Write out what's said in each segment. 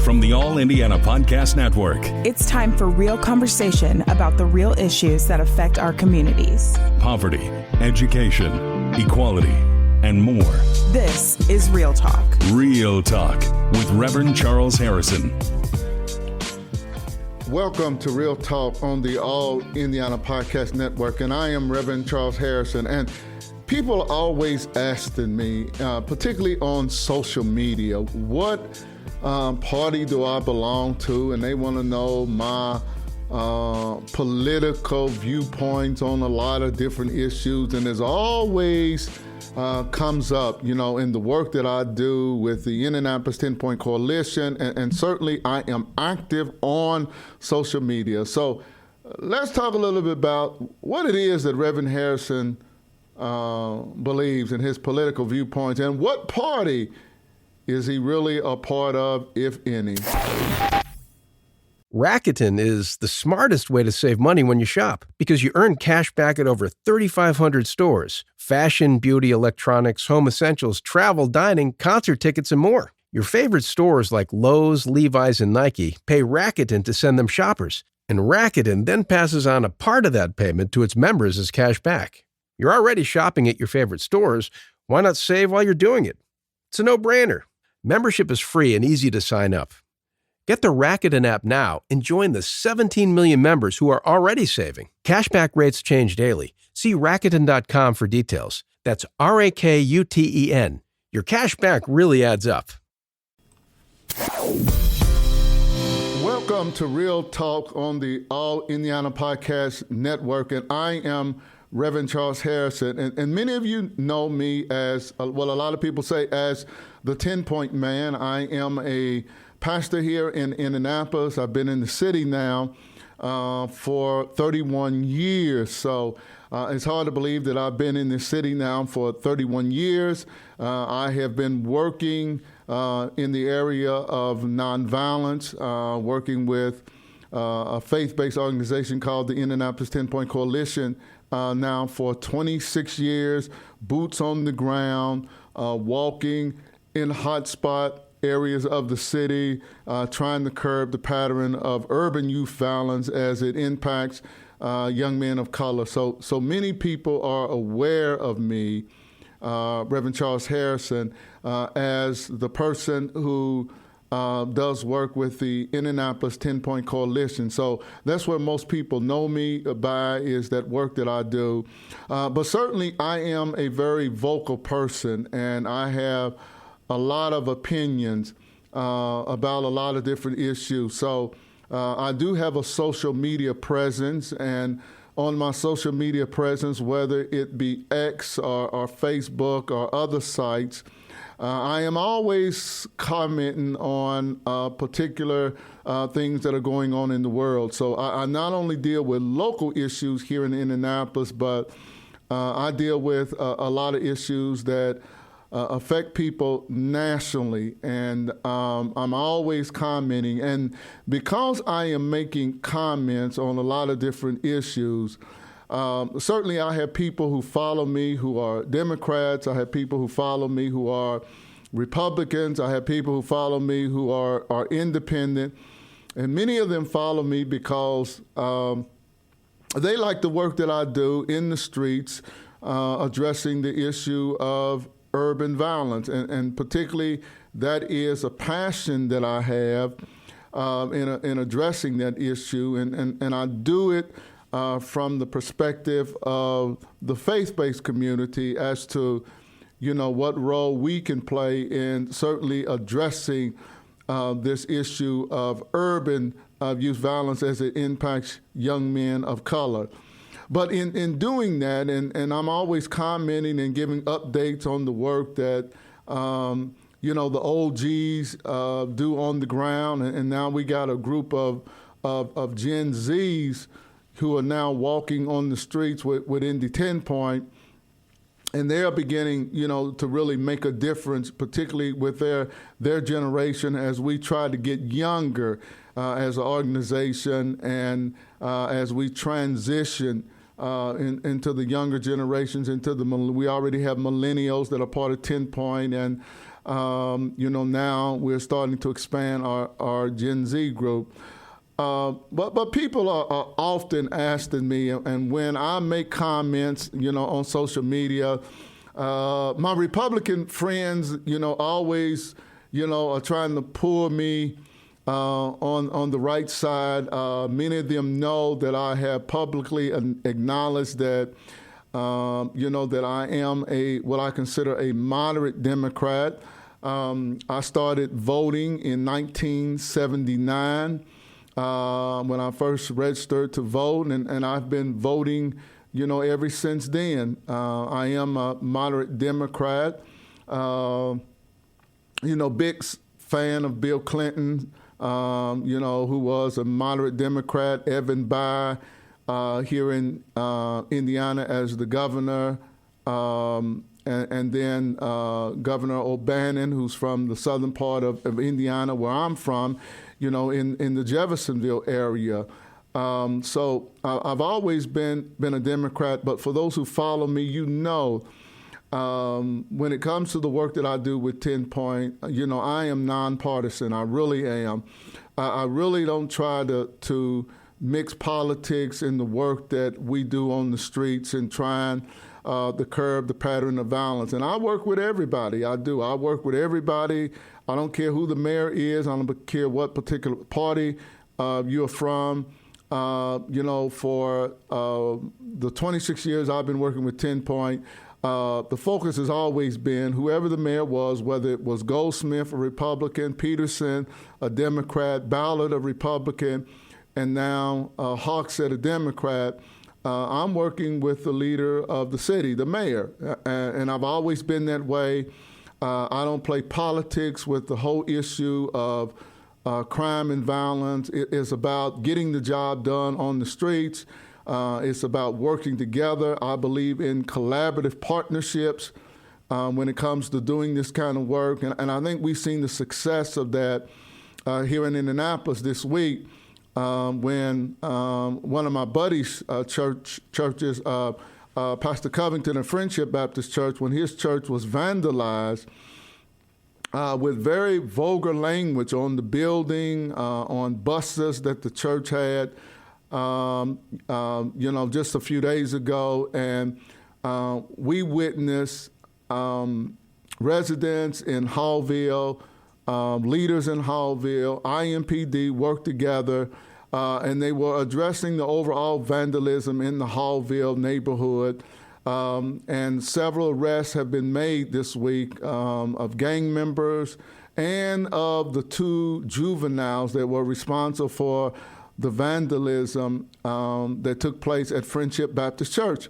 from the All Indiana Podcast Network. It's time for real conversation about the real issues that affect our communities. Poverty, education, equality, and more. This is Real Talk. Real Talk with Reverend Charles Harrison. Welcome to Real Talk on the All Indiana Podcast Network, and I am Reverend Charles Harrison. And people are always asking me, particularly on social media, what party do I belong to? And they want to know my political viewpoints on a lot of different issues. And there's always comes up, in the work that I do with the Indianapolis 10-Point Coalition, and certainly I am active on social media. So let's talk a little bit about what it is that Reverend Harrison believes in his political viewpoints, and what party is he really a part of, if any. Rakuten is the smartest way to save money when you shop because you earn cash back at over 3,500 stores. Fashion, beauty, electronics, home essentials, travel, dining, concert tickets, and more. Your favorite stores like Lowe's, Levi's, and Nike pay Rakuten to send them shoppers. And Rakuten then passes on a part of that payment to its members as cash back. You're already shopping at your favorite stores. Why not save while you're doing it? It's a no-brainer. Membership is free and easy to sign up. Get the Rakuten app now and join the 17 million members who are already saving. Cashback rates change daily. See Rakuten.com for details. That's Rakuten. Your cashback really adds up. Welcome to Real Talk on the All Indiana Podcast Network, and I am Reverend Charles Harrison, and many of you know me as, a lot of people say as the 10-Point Man. I am a pastor here in Indianapolis. I've been in the city now for 31 years, so it's hard to believe that I've been in the city now for 31 years. I have been working in the area of nonviolence, working with a faith-based organization called the Indianapolis 10-Point Coalition now for 26 years, boots on the ground, walking in hotspot areas of the city, trying to curb the pattern of urban youth violence as it impacts young men of color. So many people are aware of me, Reverend Charles Harrison, as the person who does work with the Indianapolis 10-Point Coalition. So that's where most people know me by, is that work that I do. But certainly I am a very vocal person, and I have a lot of opinions about a lot of different issues. So I do have a social media presence, and on my social media presence, whether it be X or Facebook or other sites, I am always commenting on particular things that are going on in the world. So I not only deal with local issues here in Indianapolis, but I deal with a lot of issues that affect people nationally, and I'm always commenting. And because I am making comments on a lot of different issues, certainly I have people who follow me who are Democrats. I have people who follow me who are Republicans. I have people who follow me who are independent. And many of them follow me because they like the work that I do in the streets, addressing the issue of urban violence. And particularly that is a passion that I have in addressing that issue. And I do it from the perspective of the faith-based community as to, what role we can play in certainly addressing this issue of urban youth violence as it impacts young men of color. But in doing that, and I'm always commenting and giving updates on the work that, the OGs do on the ground, and now we got a group of Gen Zs who are now walking on the streets with Indy 10-Point, and they are beginning, to really make a difference, particularly with their generation, as we try to get younger as an organization, and as we transition into the younger generations, we already have millennials that are part of 10-Point, and Now we're starting to expand our Gen Z group. But people are often asking me, and when I make comments, on social media, my Republican friends, always, are trying to pull me on the right side. Many of them know that I have publicly acknowledged that, that I am what I consider a moderate Democrat. I started voting in 1979 when I first registered to vote, and I've been voting, ever since then. I am a moderate Democrat. Big fan of Bill Clinton, who was a moderate Democrat. Evan Bayh here in Indiana as the governor, and then Governor O'Bannon, who's from the southern part of Indiana, where I'm from, in the Jeffersonville area. So I've always been a Democrat, but for those who follow me, when it comes to the work that I do with 10 Point, I am nonpartisan. I really am. I really don't try to mix politics in the work that we do on the streets and trying to curb the pattern of violence. And I work with everybody. I do. I work with everybody. I don't care who the mayor is. I don't care what particular party you're from. For the 26 years I've been working with 10 Point, the focus has always been whoever the mayor was, whether it was Goldsmith, a Republican, Peterson, a Democrat, Ballard, a Republican, and now Hogsett, a Democrat. I'm working with the leader of the city, the mayor, and I've always been that way. I don't play politics with the whole issue of crime and violence. It is about getting the job done on the streets. It's about working together. I believe in collaborative partnerships when it comes to doing this kind of work. And I think we've seen the success of that here in Indianapolis this week when one of my buddies' churches, Pastor Covington of Friendship Baptist Church, when his church was vandalized with very vulgar language on the building, on buses that the church had, just a few days ago. And we witnessed residents in Hallville, leaders in Hallville, IMPD work together, and they were addressing the overall vandalism in the Hallville neighborhood. And several arrests have been made this week of gang members and of the 2 juveniles that were responsible for the vandalism that took place at Friendship Baptist Church.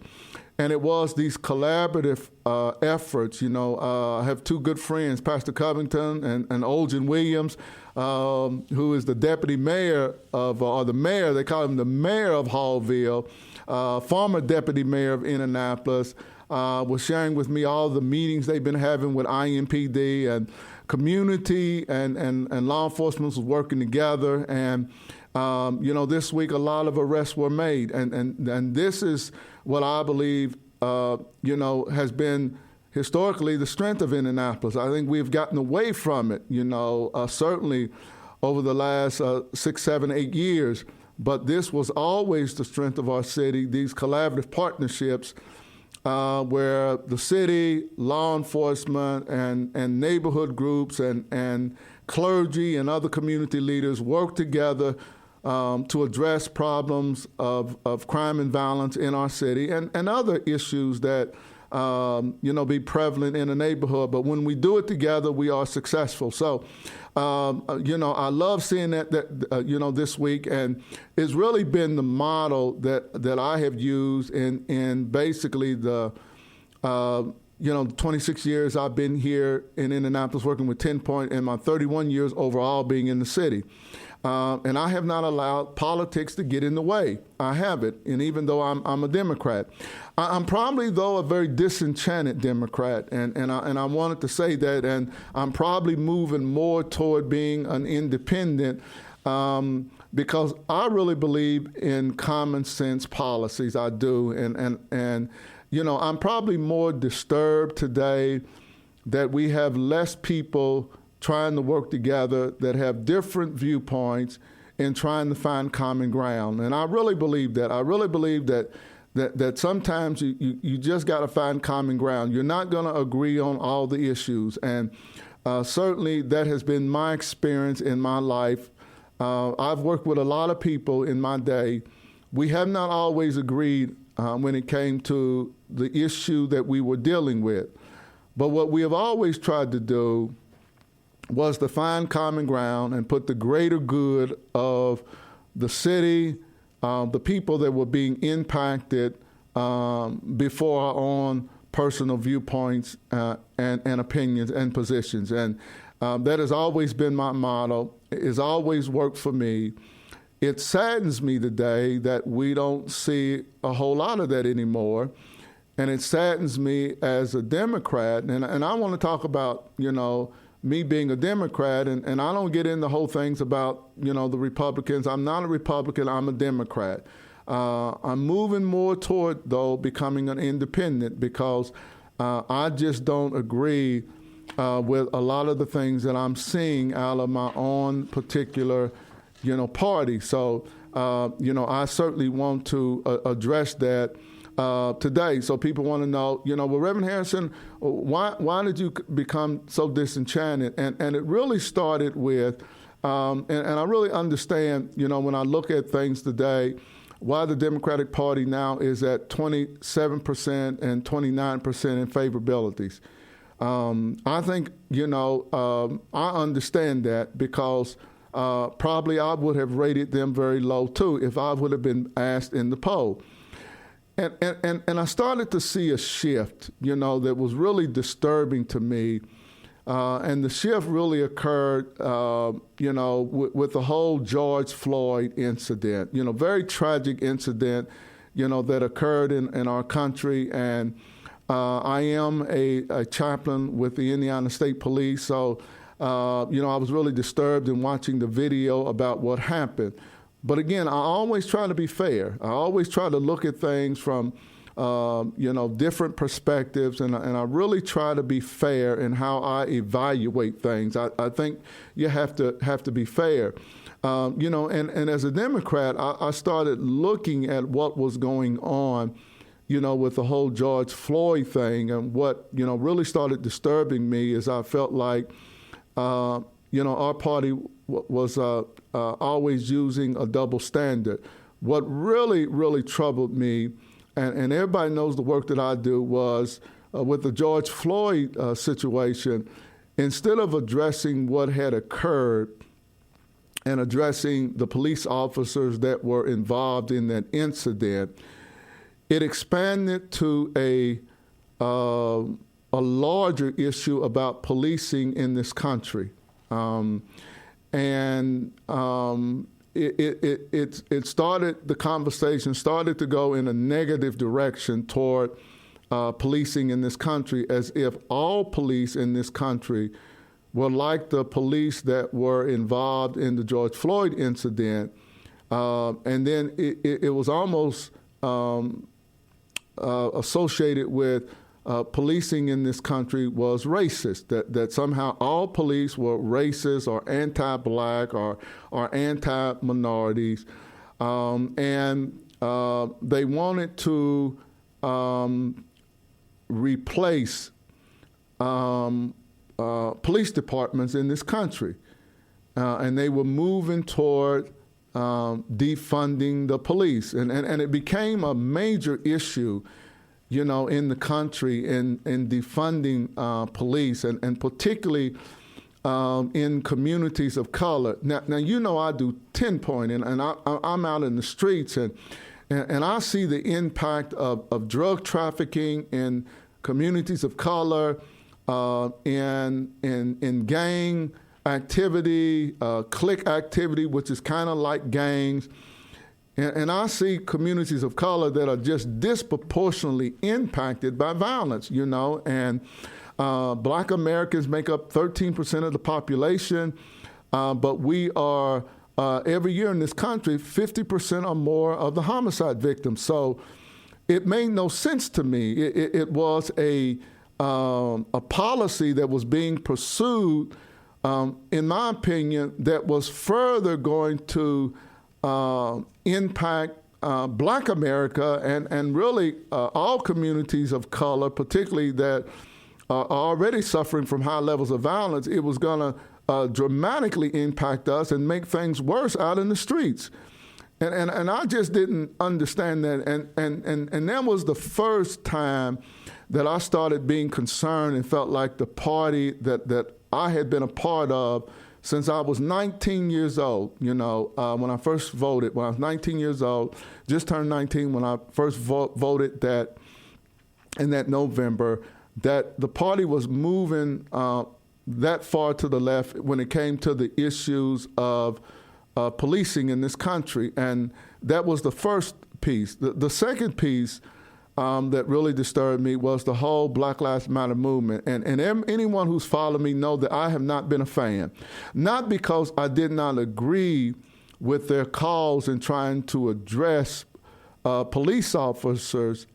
And it was these collaborative efforts. I have 2 good friends, Pastor Covington and Oljan Williams, who is the deputy mayor or the mayor, they call him the mayor of Hallville, former deputy mayor of Indianapolis, was sharing with me all the meetings they've been having with IMPD, and community and law enforcement was working together. And this week a lot of arrests were made, and this is what I believe has been historically the strength of Indianapolis. I think we've gotten away from it, certainly over the last 6, 7, 8 years. But this was always the strength of our city, these collaborative partnerships where the city, law enforcement, and neighborhood groups and clergy and other community leaders work together to address problems of crime and violence in our city and other issues that be prevalent in a neighborhood. But when we do it together, we are successful. So, I love seeing that this week, and it's really been the model that I have used in basically the 26 years I've been here in Indianapolis working with 10 Point, and my 31 years overall being in the city. And I have not allowed politics to get in the way. I haven't, and even though I'm a Democrat. I'm probably, though, a very disenchanted Democrat, and I wanted to say that, and I'm probably moving more toward being an independent because I really believe in common sense policies. I do, and I'm probably more disturbed today that we have less people trying to work together that have different viewpoints and trying to find common ground. And I really believe that. I really believe that sometimes you just got to find common ground. You're not going to agree on all the issues. And certainly that has been my experience in my life. I've worked with a lot of people in my day. We have not always agreed when it came to the issue that we were dealing with. But what we have always tried to do was to find common ground and put the greater good of the city, the people that were being impacted before our own personal viewpoints and opinions and positions. And that has always been my motto. It's always worked for me. It saddens me today that we don't see a whole lot of that anymore. And it saddens me as a Democrat. And I want to talk about, me being a Democrat, and I don't get into whole things about, the Republicans. I'm not a Republican, I'm a Democrat. I'm moving more toward, though, becoming an independent because I just don't agree with a lot of the things that I'm seeing out of my own particular, party. So, I certainly want to address that today. So people want to know, well, Reverend Harrison, why did you become so disenchanted? And it really started with, and I really understand, when I look at things today, why the Democratic Party now is at 27% and 29% in favorabilities. I think, I understand that because probably I would have rated them very low too if I would have been asked in the poll. And I started to see a shift, that was really disturbing to me. And the shift really occurred, with the whole George Floyd incident, very tragic incident, that occurred in our country. And I am a chaplain with the Indiana State Police. So, I was really disturbed in watching the video about what happened. But again, I always try to be fair. I always try to look at things from, different perspectives, and I really try to be fair in how I evaluate things. I think you have to be fair. And as a Democrat, I started looking at what was going on, with the whole George Floyd thing, and what, really started disturbing me is I felt like, our party was always using a double standard. What really, really troubled me, and everybody knows the work that I do, was with the George Floyd situation, instead of addressing what had occurred and addressing the police officers that were involved in that incident, it expanded to a larger issue about policing in this country. It started, the conversation started to go in a negative direction toward policing in this country, as if all police in this country were like the police that were involved in the George Floyd incident. And then it was almost associated with policing in this country was racist, that somehow all police were racist or anti-black or anti-minorities. And they wanted to replace police departments in this country. And they were moving toward defunding the police. And it became a major issue in the country in defunding police, and particularly in communities of color. Now I do 10-point, and I'm out in the streets, and I see the impact of drug trafficking in communities of color, in gang activity, clique activity, which is kind of like gangs. And I see communities of color that are just disproportionately impacted by violence, and Black Americans make up 13% of the population, but we are, every year in this country, 50% or more of the homicide victims. So it made no sense to me. It was a a policy that was being pursued, in my opinion, that was further going to impact Black America and really all communities of color, particularly that are already suffering from high levels of violence. It was going to dramatically impact us and make things worse out in the streets. And I just didn't understand that. And that was the first time that I started being concerned and felt like the party that I had been a part of since I was 19 years old, when I first voted. When I was 19 years old, just turned 19 when I first voted that in that November, that the party was moving that far to the left when it came to the issues of policing in this country. And that was the first piece. The second piece that really disturbed me was the whole Black Lives Matter movement. And anyone who's followed me know that I have not been a fan. Not because I did not agree with their calls in trying to address police officers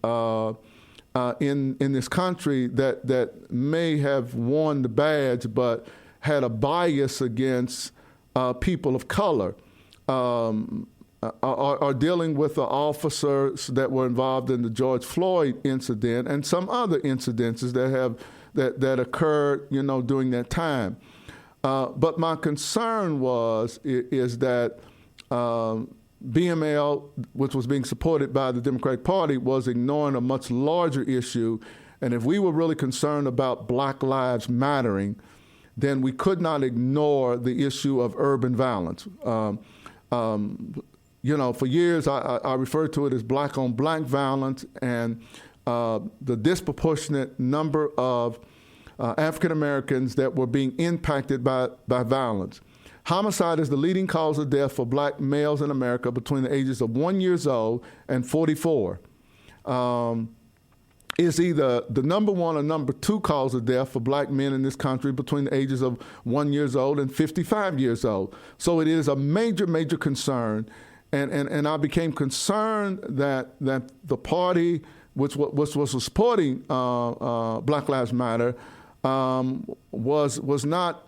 in this country that may have worn the badge but had a bias against people of color, are dealing with the officers that were involved in the George Floyd incident and some other incidences that occurred, during that time. But my concern is that BML, which was being supported by the Democratic Party, was ignoring a much larger issue. And if we were really concerned about Black lives mattering, then we could not ignore the issue of urban violence. For years, I referred to it as black-on-black violence, and the disproportionate number of African Americans that were being impacted by violence. Homicide is the leading cause of death for Black males in America between the ages of 1 year old and 44. Is either the number one or number two cause of death for Black men in this country between the ages of 1 year old and 55 years old. So it is a major, major concern. And I became concerned that the party, which was supporting Black Lives Matter, was not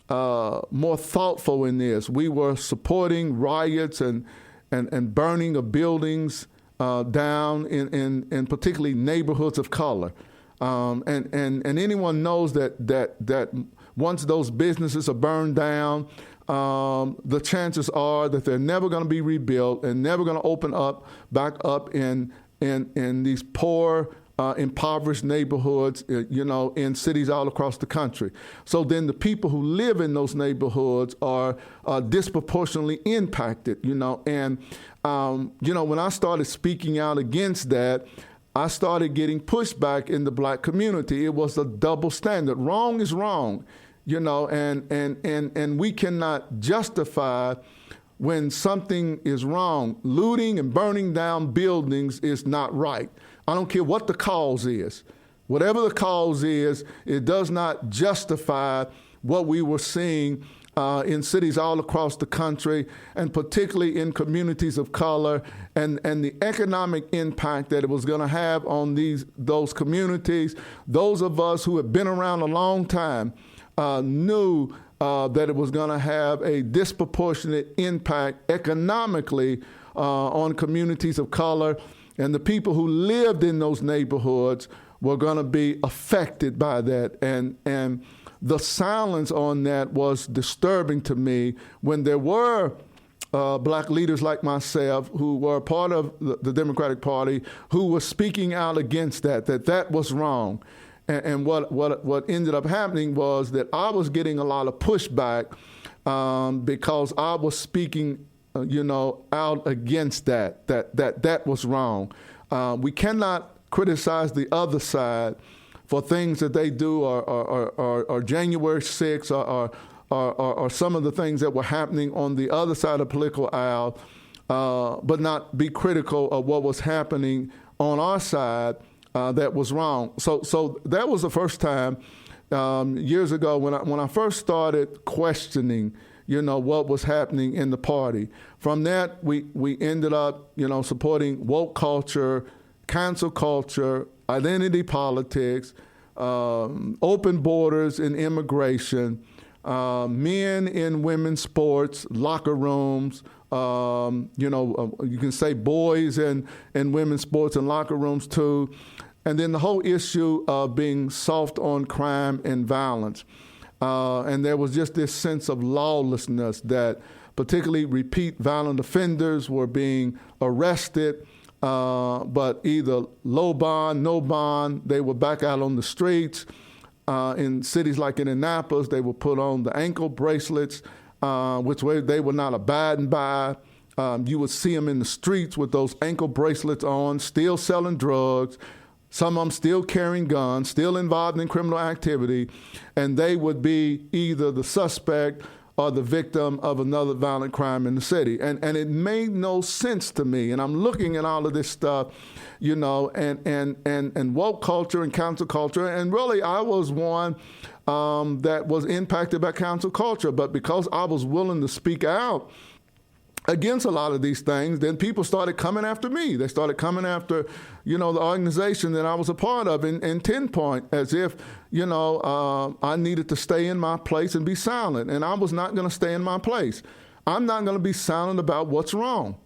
more thoughtful in this. We were supporting riots and burning of buildings down in particularly neighborhoods of color. And anyone knows that once those businesses are burned down, the chances are that they're never going to be rebuilt and never going to open back up in these poor, impoverished neighborhoods, in cities all across the country. So then the people who live in those neighborhoods are disproportionately impacted, And, when I started speaking out against that, I started getting pushback in the Black community. It was a double standard. Wrong is wrong, and we cannot justify when something is wrong. Looting and burning down buildings is not right. I don't care what the cause is. Whatever the cause is, it does not justify what we were seeing in cities all across the country, and particularly in communities of color, and the economic impact that it was going to have on those communities. Those of us who have been around a long time knew that it was going to have a disproportionate impact economically on communities of color, and the people who lived in those neighborhoods were going to be affected by that. And the silence on that was disturbing to me when there were Black leaders like myself who were part of the Democratic Party who were speaking out against that was wrong. And what ended up happening was that I was getting a lot of pushback because I was speaking out against that was wrong. We cannot criticize the other side for things that they do, or January 6th, or some of the things that were happening on the other side of the political aisle, but not be critical of what was happening on our side that was wrong. So that was the first time years ago when I first started questioning what was happening in the party. From that, we ended up, supporting woke culture, cancel culture, identity politics, open borders in immigration, men in women's sports, locker rooms, you can say boys in women's sports and locker rooms too. And then the whole issue of being soft on crime and violence. And there was just this sense of lawlessness that particularly repeat violent offenders were being arrested, but either low bond, no bond, they were back out on the streets. In cities like Indianapolis, they would put on the ankle bracelets, which they were not abiding by. You would see them in the streets with those ankle bracelets on, still selling drugs, some of them still carrying guns, still involved in criminal activity, and they would be either the suspect or the victim of another violent crime in the city. And it made no sense to me. And I'm looking at all of this stuff, and woke culture and cancel culture. And really, I was one that was impacted by cancel culture. But because I was willing to speak out against a lot of these things, then people started coming after me. They started coming after, the organization that I was a part of in 10 Point, as if, I needed to stay in my place and be silent. And I was not going to stay in my place. I'm not going to be silent about what's wrong.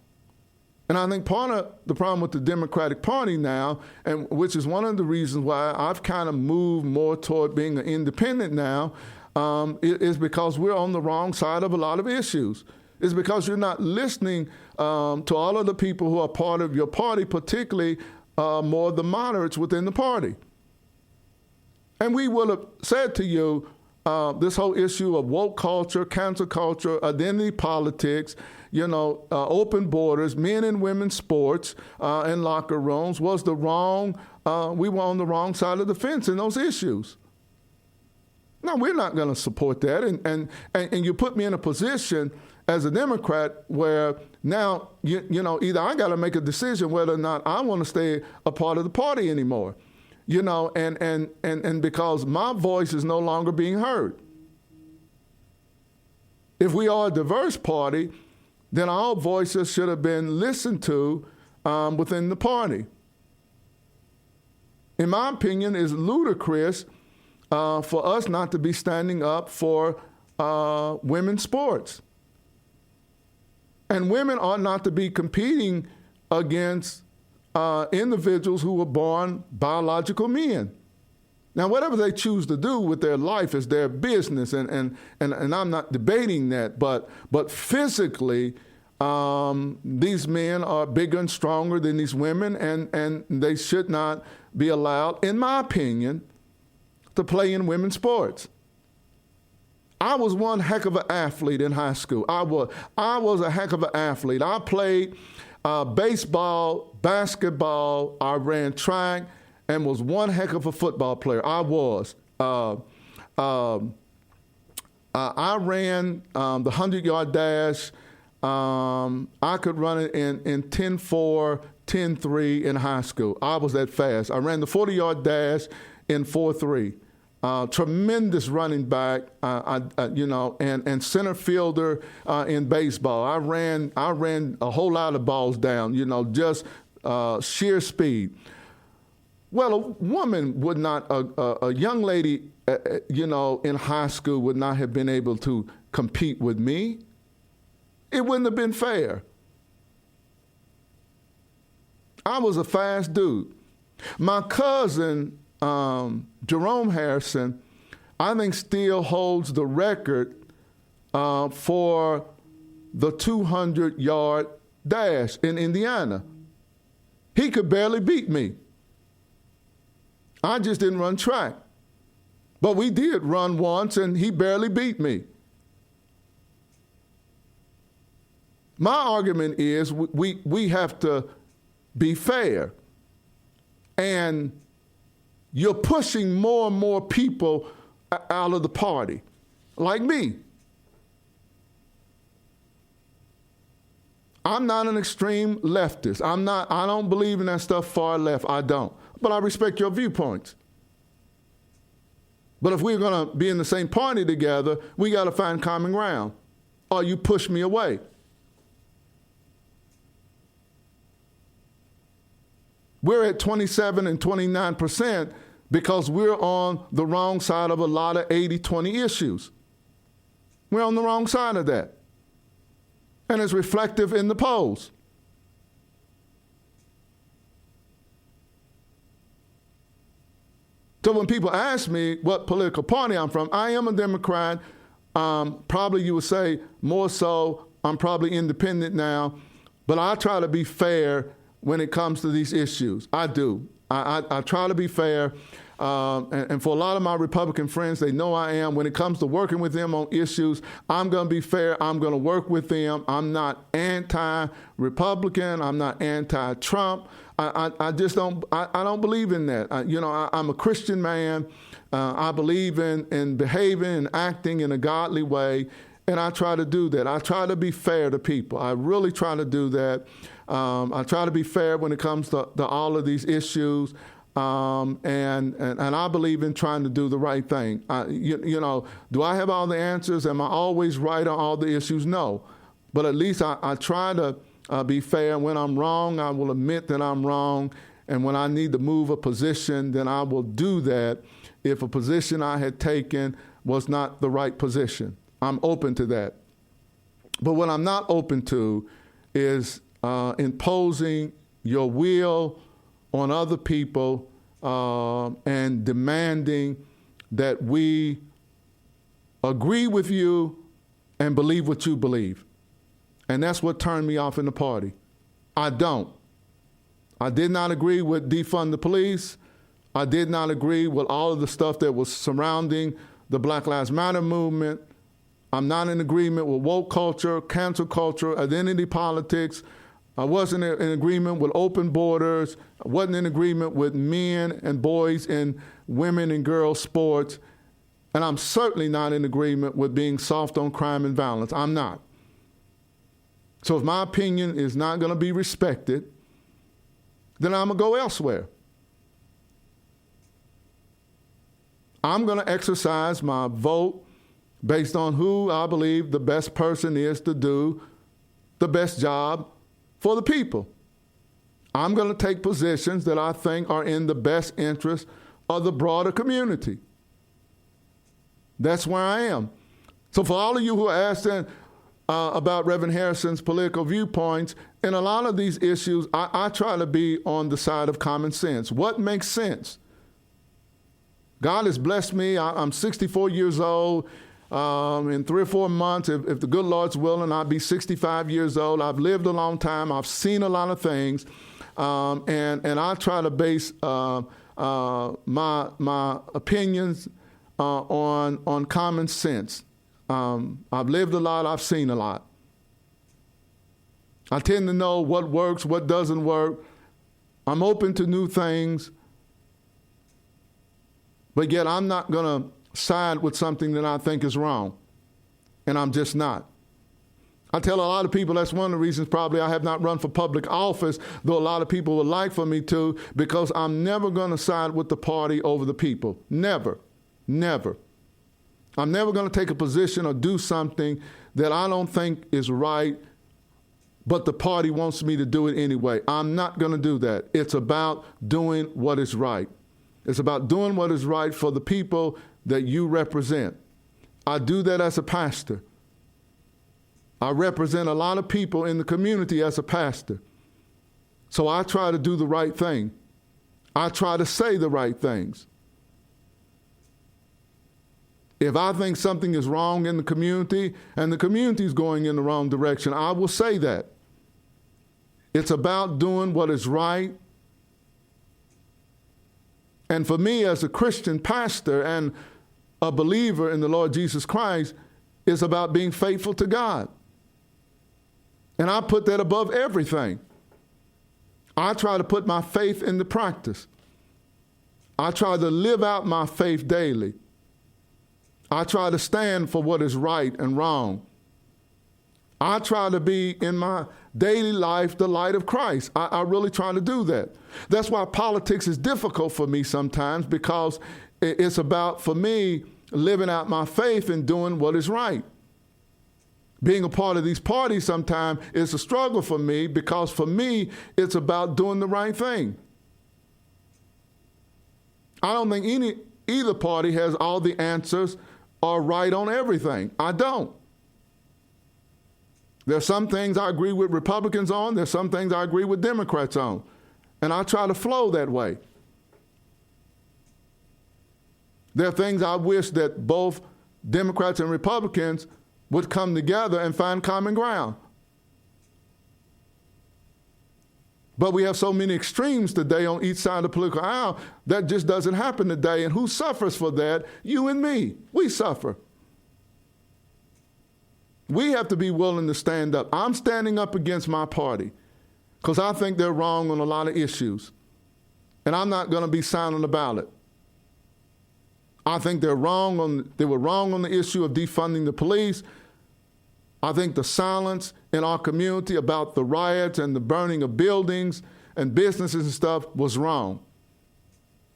And I think part of the problem with the Democratic Party now, and which is one of the reasons why I've kind of moved more toward being an independent now, is because we're on the wrong side of a lot of issues. It's because you're not listening to all of the people who are part of your party, particularly more the moderates within the party. And we will have said to you this whole issue of woke culture, cancel culture, identity politics, open borders, men and women's sports and locker rooms was we were on the wrong side of the fence in those issues. No, we're not going to support that. And you put me in a position as a Democrat where now, either I got to make a decision whether or not I want to stay a part of the party anymore, and because my voice is no longer being heard. If we are a diverse party, then our voices should have been listened to within the party. In my opinion, it's ludicrous for us not to be standing up for women's sports. And women ought not to be competing against individuals who were born biological men. Now, whatever they choose to do with their life is their business, and I'm not debating that, but physically, these men are bigger and stronger than these women, and they should not be allowed, in my opinion, to play in women's sports. I was one heck of an athlete in high school. I was a heck of an athlete. I played baseball, basketball. I ran track and was one heck of a football player. I was. I ran the 100-yard dash. I could run it in 10.4, 10.3 in high school. I was that fast. I ran the 40-yard dash in 4.3. Tremendous running back, and center fielder in baseball. I ran a whole lot of balls down, just sheer speed. Well, a woman would not, a young lady, in high school would not have been able to compete with me. It wouldn't have been fair. I was a fast dude. My cousin, Jerome Harrison, I think still holds the record for the 200-yard dash in Indiana. He could barely beat me. I just didn't run track. But we did run once, and he barely beat me. My argument is we have to be fair. And you're pushing more and more people out of the party, like me. I'm not an extreme leftist. I don't believe in that stuff far left. I don't. But I respect your viewpoints. But if we're going to be in the same party together, we got to find common ground, or you push me away. We're at 27 and 29% because we're on the wrong side of a lot of 80-20 issues. We're on the wrong side of that. And it's reflective in the polls. So when people ask me what political party I'm from, I am a Democrat. Probably you would say more so, I'm probably independent now. But I try to be fair when it comes to these issues. I do. I try to be fair. And for a lot of my Republican friends, they know I am. When it comes to working with them on issues, I'm going to be fair. I'm going to work with them. I'm not anti-Republican. I'm not anti-Trump. I just don't. I don't believe in that. I'm a Christian man. I believe in behaving and acting in a godly way, and I try to do that. I try to be fair to people. I really try to do that. I try to be fair when it comes to all of these issues. And I believe in trying to do the right thing. Do I have all the answers? Am I always right on all the issues? No. But at least I try to be fair. When I'm wrong, I will admit that I'm wrong. And when I need to move a position, then I will do that if a position I had taken was not the right position. I'm open to that. But what I'm not open to is imposing your will on other people and demanding that we agree with you and believe what you believe. And that's what turned me off in the party. I don't. I did not agree with defund the police. I did not agree with all of the stuff that was surrounding the Black Lives Matter movement. I'm not in agreement with woke culture, cancel culture, identity politics. I wasn't in agreement with open borders. I wasn't in agreement with men and boys and women and girls sports. And I'm certainly not in agreement with being soft on crime and violence. I'm not. So if my opinion is not going to be respected, then I'm going to go elsewhere. I'm going to exercise my vote based on who I believe the best person is to do the best job for the people. I'm going to take positions that I think are in the best interest of the broader community. That's where I am. So for all of you who are asking about Reverend Harrison's political viewpoints, in a lot of these issues, I try to be on the side of common sense. What makes sense? God has blessed me. I'm 64 years old. In 3 or 4 months, if the good Lord's willing, I'll be 65 years old. I've lived a long time. I've seen a lot of things. And I try to base my opinions on common sense. I've lived a lot. I've seen a lot. I tend to know what works, what doesn't work. I'm open to new things. But yet I'm not going to side with something that I think is wrong. And I'm just not. I tell a lot of people that's one of the reasons probably I have not run for public office, though a lot of people would like for me to, because I'm never going to side with the party over the people. Never. Never. I'm never going to take a position or do something that I don't think is right, but the party wants me to do it anyway. I'm not going to do that. It's about doing what is right. It's about doing what is right for the people that you represent. I do that as a pastor. I represent a lot of people in the community as a pastor. So I try to do the right thing. I try to say the right things. If I think something is wrong in the community and the community is going in the wrong direction, I will say that. It's about doing what is right. And for me as a Christian pastor and a believer in the Lord Jesus Christ, it's about being faithful to God. And I put that above everything. I try to put my faith into practice. I try to live out my faith daily. I try to stand for what is right and wrong. I try to be in my daily life the light of Christ. I really try to do that. That's why politics is difficult for me sometimes, because it's about, for me, living out my faith and doing what is right. Being a part of these parties sometimes is a struggle for me, because for me, it's about doing the right thing. I don't think either party has all the answers or right on everything. I don't. There's some things I agree with Republicans on. There's some things I agree with Democrats on. And I try to flow that way. There are things I wish that both Democrats and Republicans would come together and find common ground. But we have so many extremes today on each side of the political aisle that just doesn't happen today. And who suffers for that? You and me. We suffer. We have to be willing to stand up. I'm standing up against my party because I think they're wrong on a lot of issues. And I'm not going to be silent about it. I think they were wrong on the issue of defunding the police. I think the silence in our community about the riots and the burning of buildings and businesses and stuff was wrong.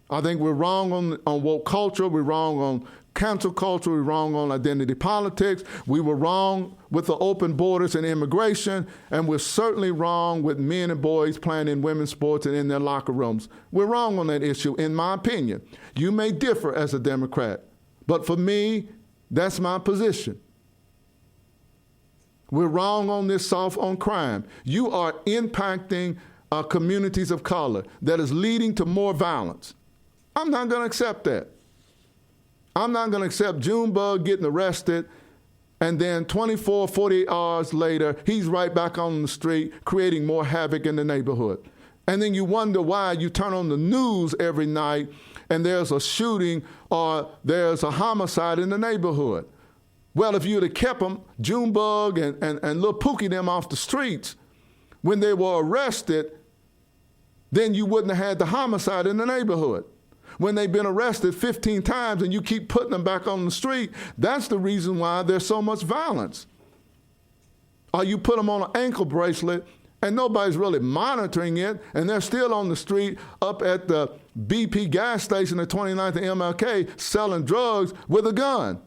I think we're wrong on woke culture. We're wrong on cancel culture. We're wrong on identity politics. We were wrong with the open borders and immigration. And we're certainly wrong with men and boys playing in women's sports and in their locker rooms. We're wrong on that issue, in my opinion. You may differ as a Democrat, but for me, that's my position. We're wrong on this, soft on crime. You are impacting communities of color that is leading to more violence. I'm not going to accept that. I'm not going to accept Junebug getting arrested and then 24, 48 hours later, he's right back on the street creating more havoc in the neighborhood. And then you wonder why you turn on the news every night and there's a shooting or there's a homicide in the neighborhood. Well, if you'd have kept them, Junebug and Lil Pookie them off the streets when they were arrested, then you wouldn't have had the homicide in the neighborhood. When they've been arrested 15 times and you keep putting them back on the street, that's the reason why there's so much violence. Or you put them on an ankle bracelet and nobody's really monitoring it, and they're still on the street up at the BP gas station at 29th and MLK selling drugs with a gun.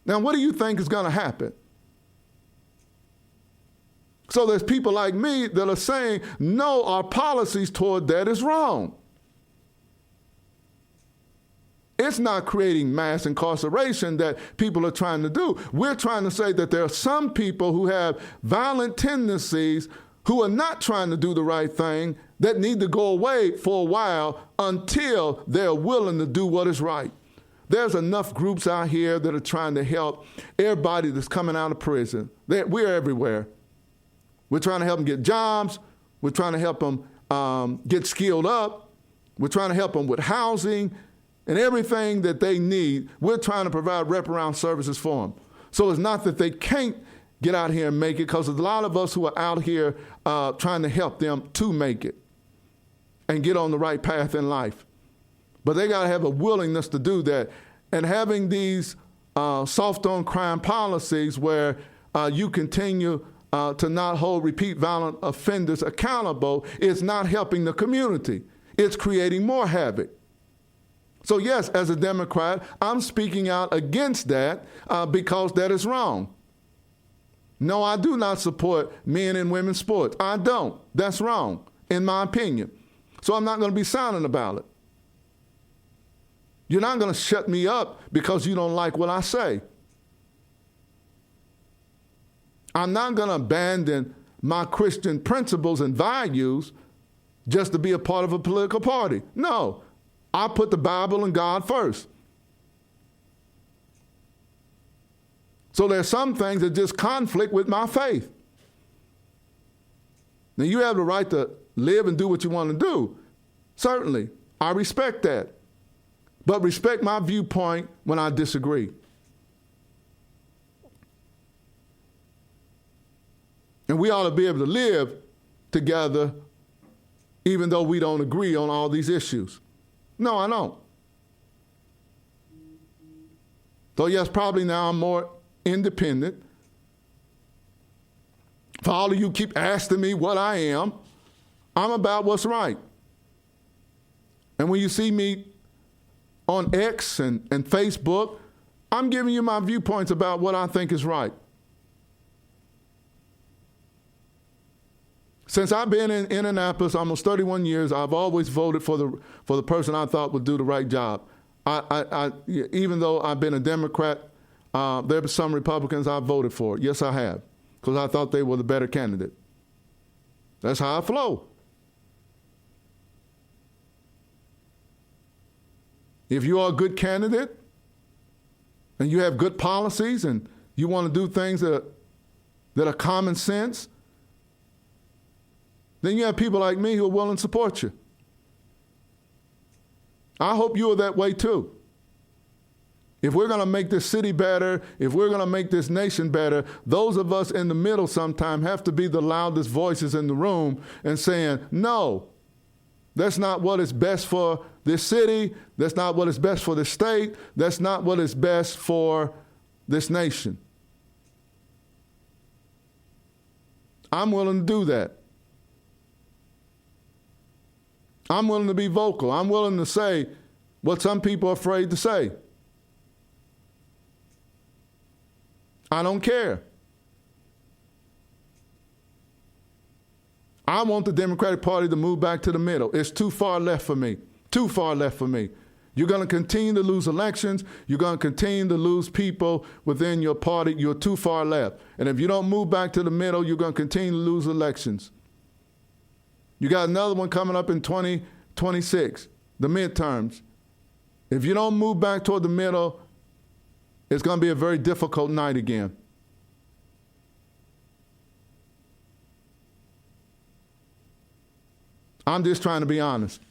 Now, what do you think is going to happen? So there's people like me that are saying, no, our policies toward that is wrong. It's not creating mass incarceration that people are trying to do. We're trying to say that there are some people who have violent tendencies who are not trying to do the right thing that need to go away for a while until they're willing to do what is right. There's enough groups out here that are trying to help everybody that's coming out of prison. We're everywhere. We're trying to help them get jobs. We're trying to help them get skilled up. We're trying to help them with housing and everything that they need. We're trying to provide wraparound services for them. So it's not that they can't get out here and make it, because there's a lot of us who are out here trying to help them to make it and get on the right path in life. But they got to have a willingness to do that. And having these soft on crime policies where you continue to not hold repeat violent offenders accountable is not helping the community. It's creating more havoc. So yes, as a Democrat, I'm speaking out against that because that is wrong. No, I do not support men and women's sports. I don't. That's wrong, in my opinion. So I'm not going to be silent about it. You're not going to shut me up because you don't like what I say. I'm not going to abandon my Christian principles and values just to be a part of a political party. No, I put the Bible and God first. So there's some things that just conflict with my faith. Now, you have the right to live and do what you want to do. Certainly, I respect that. But respect my viewpoint when I disagree. And we ought to be able to live together even though we don't agree on all these issues. No, I don't. So yes, probably now I'm more independent. For all of you keep asking me what I am, I'm about what's right. And when you see me on X and Facebook, I'm giving you my viewpoints about what I think is right. Since I've been in Indianapolis almost 31 years, I've always voted for the person I thought would do the right job. I even though I've been a Democrat, there are some Republicans I voted for. Yes, I have, because I thought they were the better candidate. That's how I flow. If you are a good candidate and you have good policies and you want to do things that are common sense, then you have people like me who are willing to support you. I hope you are that way too. If we're going to make this city better, if we're going to make this nation better, those of us in the middle sometimes have to be the loudest voices in the room and saying, no, that's not what is best for this city. That's not what is best for this state. That's not what is best for this nation. I'm willing to do that. I'm willing to be vocal. I'm willing to say what some people are afraid to say. I don't care. I want the Democratic Party to move back to the middle. It's too far left for me. Too far left for me. You're going to continue to lose elections. You're going to continue to lose people within your party. You're too far left. And if you don't move back to the middle, you're going to continue to lose elections. You got another one coming up in 2026, the midterms. If you don't move back toward the middle, it's going to be a very difficult night again. I'm just trying to be honest.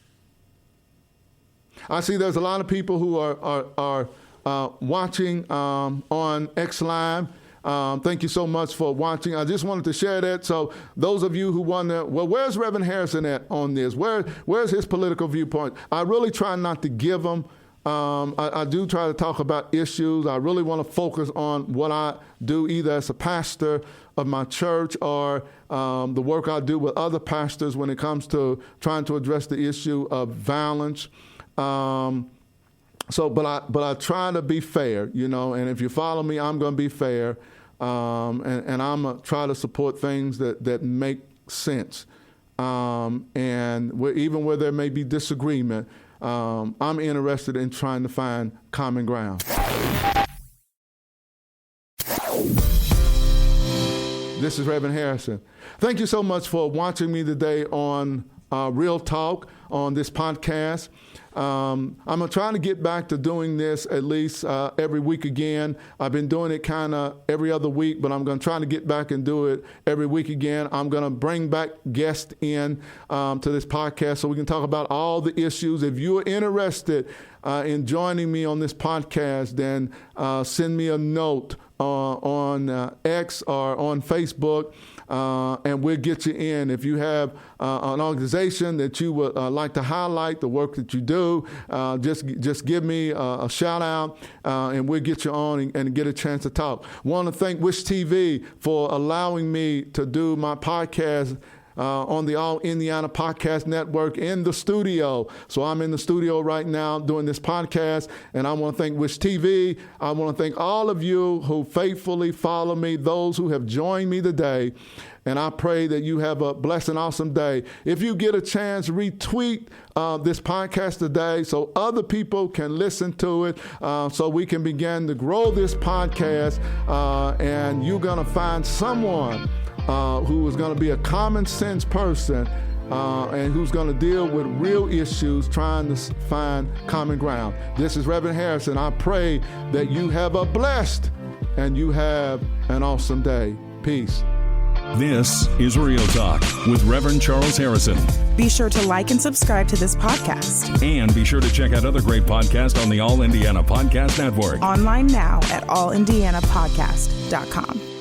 I see there's a lot of people who are watching on X Live. Thank you so much for watching. I just wanted to share that. So those of you who wonder, well, where's Reverend Harrison at on this? Where's his political viewpoint? I really try not to give them. I do try to talk about issues. I really want to focus on what I do either as a pastor of my church or the work I do with other pastors when it comes to trying to address the issue of violence. But I try to be fair, you know, and if you follow me, I'm going to be fair. And I'm going to try to support things that make sense. And even where there may be disagreement, I'm interested in trying to find common ground. This is Reverend Harrison. Thank you so much for watching me today on Real Talk on this podcast. I'm trying to get back to doing this at least every week again. I've been doing it kind of every other week, but I'm going to try to get back and do it every week again. I'm going to bring back guests in to this podcast so we can talk about all the issues. If you're interested in joining me on this podcast, then send me a note on X or on Facebook. And we'll get you in. If you have an organization that you would like to highlight the work that you do, just give me a shout out, and we'll get you on and get a chance to talk. Want to thank Wish TV for allowing me to do my podcast on the All Indiana Podcast Network in the studio. So I'm in the studio right now doing this podcast, and I want to thank Wish TV. I want to thank all of you who faithfully follow me, those who have joined me today, and I pray that you have a blessed and awesome day. If you get a chance, retweet this podcast today so other people can listen to it, so we can begin to grow this podcast, and you're going to find someone who is going to be a common sense person and who's going to deal with real issues, trying to find common ground. This is Reverend Harrison. I pray that you have a blessed and you have an awesome day. Peace. This is Real Talk with Reverend Charles Harrison. Be sure to like and subscribe to this podcast. And be sure to check out other great podcasts on the All Indiana Podcast Network. Online now at allindianapodcast.com.